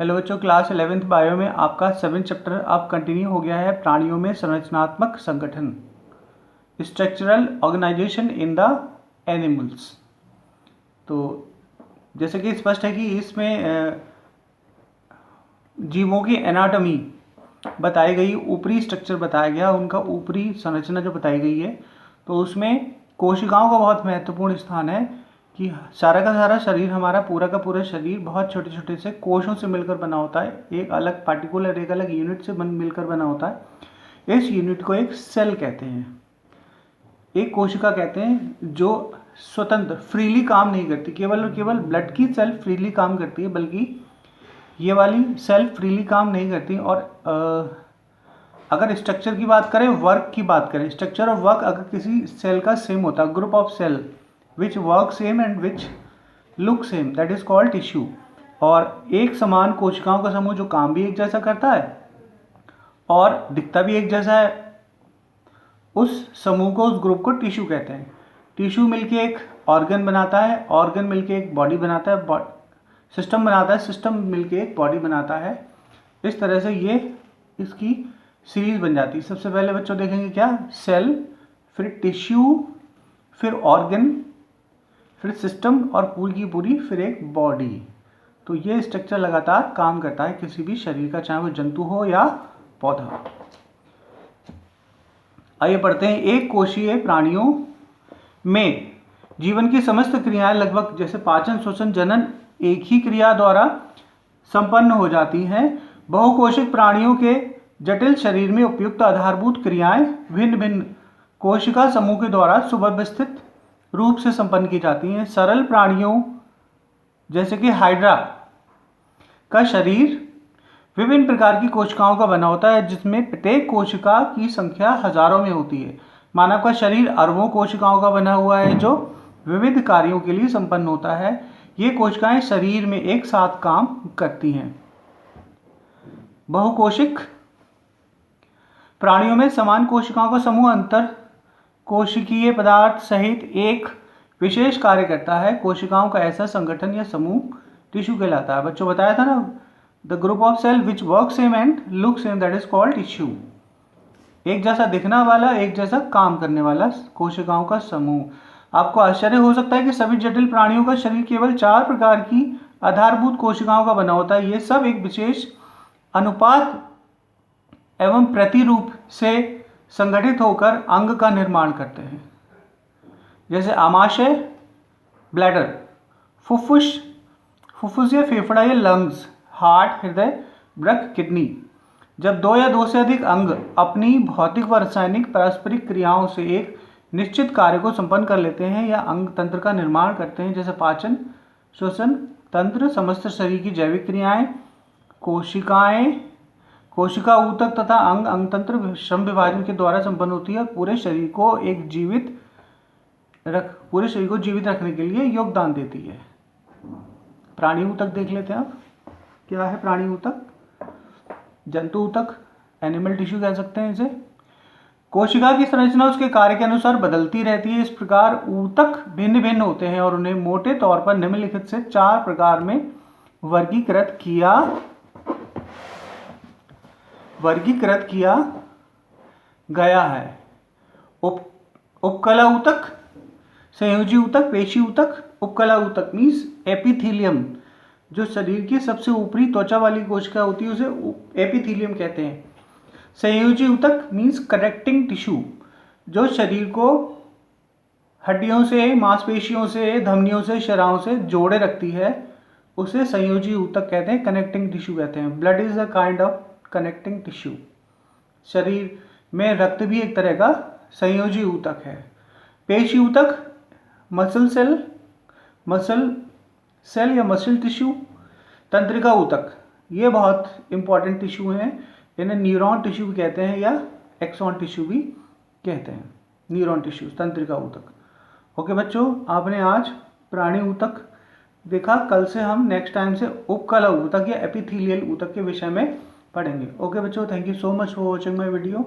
Hello बच्चों, class 11th bio में आपका 7 चैप्टर अब कंटिन्यू हो गया है। प्राणियों में संरचनात्मक संगठन, structural organization in the animals. तो जैसे कि स्पष्ट है कि इसमें जीवों की एनाटॉमी बताई गई, ऊपरी स्ट्रक्चर बताया गया, उनका ऊपरी संरचना जो बताई गई है। तो उसमें कोशिकाओं का बहुत महत्वपूर्ण स्थान है कि सारा का सारा शरीर, हमारा पूरा का पूरा शरीर बहुत छोटे छोटे से कोशों से मिलकर बना होता है। एक अलग पार्टिकुलर, एक अलग यूनिट से मिलकर बना होता है। इस यूनिट को एक सेल कहते हैं, एक कोशिका कहते हैं, जो स्वतंत्र फ्रीली काम नहीं करती। केवल और केवल ब्लड की सेल फ्रीली काम करती है, बल्कि ये वाली सेल फ्रीली काम नहीं करती। और अगर स्ट्रक्चर की बात करें, वर्क की बात करें, स्ट्रक्चर ऑफ वर्क अगर किसी सेल का सेम होता, group of cell which work same and which look same, that is called tissue. और एक समान कोशिकाओं का समूह जो काम भी एक जैसा करता है और दिखता भी एक जैसा है, उस समूह को, उस ग्रुप को टिश्यू कहते हैं। टिश्यू मिलके एक ऑर्गन बनाता है, ऑर्गन मिलके एक बॉडी बनाता है, सिस्टम बनाता है, सिस्टम मिलके एक बॉडी बनाता है। इस तरह से ये इसकी सीरीज बन जाती है। सबसे पहले बच्चों देखेंगे क्या, सेल, फिर टिश्यू, फिर ऑर्गन, फिर सिस्टम और पूरी की पूरी फिर एक बॉडी। तो ये स्ट्रक्चर लगातार काम करता है किसी भी शरीर का, चाहे वो जंतु हो या पौधा। आइए पढ़ते हैं। एक कोशीय प्राणियों में जीवन की समस्त क्रियाएं लगभग, जैसे पाचन, श्वसन, जनन, एक ही क्रिया द्वारा संपन्न हो जाती हैं। बहुकोशिक प्राणियों के जटिल शरीर में उपयुक्त आधारभूत क्रियाएं भिन्न भिन्न कोशिका समूह के द्वारा सुव्यवस्थित रूप से संपन्न की जाती हैं। सरल प्राणियों जैसे कि हाइड्रा का शरीर विभिन्न प्रकार की कोशिकाओं का बना होता है, जिसमें प्रत्येक कोशिका की संख्या हजारों में होती है। मानव का शरीर अरबों कोशिकाओं का बना हुआ है, जो विविध कार्यों के लिए संपन्न होता है। ये कोशिकाएं शरीर में एक साथ काम करती हैं। बहुकोशिक प्राणियों में समान कोशिकाओं का समूह अंतर कोशिकीय पदार्थ सहित एक विशेष कार्य करता है। कोशिकाओं का ऐसा संगठन या समूह टिश्यू कहलाता है। बच्चों बताया था ना, the group of cell which work same and look same, that is called tissue. एक जैसा दिखना वाला, एक जैसा काम करने वाला कोशिकाओं का समूह। आपको आश्चर्य हो सकता है कि सभी जटिल प्राणियों का शरीर केवल 4 प्रकार की आधारभूत कोशिकाओं का बना होता है। ये सब एक विशेष अनुपात एवं प्रतिरूप से संगठित होकर अंग का निर्माण करते हैं, जैसे आमाशय, ब्लैडर, फुफ्फुस या फेफड़ा या लंग्स, हार्ट, हृदय, वृक्क, किडनी। जब 2 या 2 से अधिक अंग अपनी भौतिक व रासायनिक पारस्परिक क्रियाओं से एक निश्चित कार्य को संपन्न कर लेते हैं या अंग तंत्र का निर्माण करते हैं, जैसे पाचन, श्वसन तंत्र, समस्त शरीर की जैविक क्रियाएं, कोशिकाएं, कोशिका ऊतक तथा अंग तंत्र श्रम विभाजन के द्वारा संपन्न होती है और पूरे शरीर को जीवित रखने के लिए योगदान देती है। प्राणी ऊतक देख लेते हैं अब। क्या है प्राणी ऊतक? जंतु ऊतक, एनिमल टिश्यू कह सकते हैं इसे। कोशिका की संरचना उसके कार्य के अनुसार बदलती रहती है। इस प्रकार ऊतक भिन्न भिन्न होते हैं और उन्हें मोटे तौर पर निम्नलिखित से 4 प्रकार में वर्गीकृत किया गया है। उपकला ऊतक, संयोजी ऊतक, पेशी ऊतक। उपकला ऊतक मीन्स एपिथीलियम, जो शरीर की सबसे ऊपरी त्वचा वाली कोशिका होती है, उसे एपिथीलियम कहते हैं। संयोजी ऊतक मीन्स कनेक्टिंग टिश्यू, जो शरीर को हड्डियों से, मांसपेशियों से, धमनियों से, शराओं से जोड़े रखती है, उसे संयोजी ऊतक कहते हैं, कनेक्टिंग टिश्यू कहते हैं। Blood is a kind of connecting tissue. शरीर में रक्त भी एक तरह का संयोजी ऊतक है। पेशी ऊतक, मसल सेल या मसल टिश्यू। तंत्रिका ऊतक, ये बहुत इंपॉर्टेंट टिश्यू हैं। इन्हें न्यूरॉन टिश्यू भी कहते हैं या एक्सॉन टिश्यू भी कहते हैं। न्यूरॉन टिश्यू, तंत्रिका ऊतक। ओके बच्चों, आपने आज प्राणी ऊतक देखा। कल से हम नेक्स्ट टाइम से उपकला ऊतक या एपिथेलियल ऊतक के विषय में पढ़ेंगे। ओके बच्चों, thank you so much for watching my video.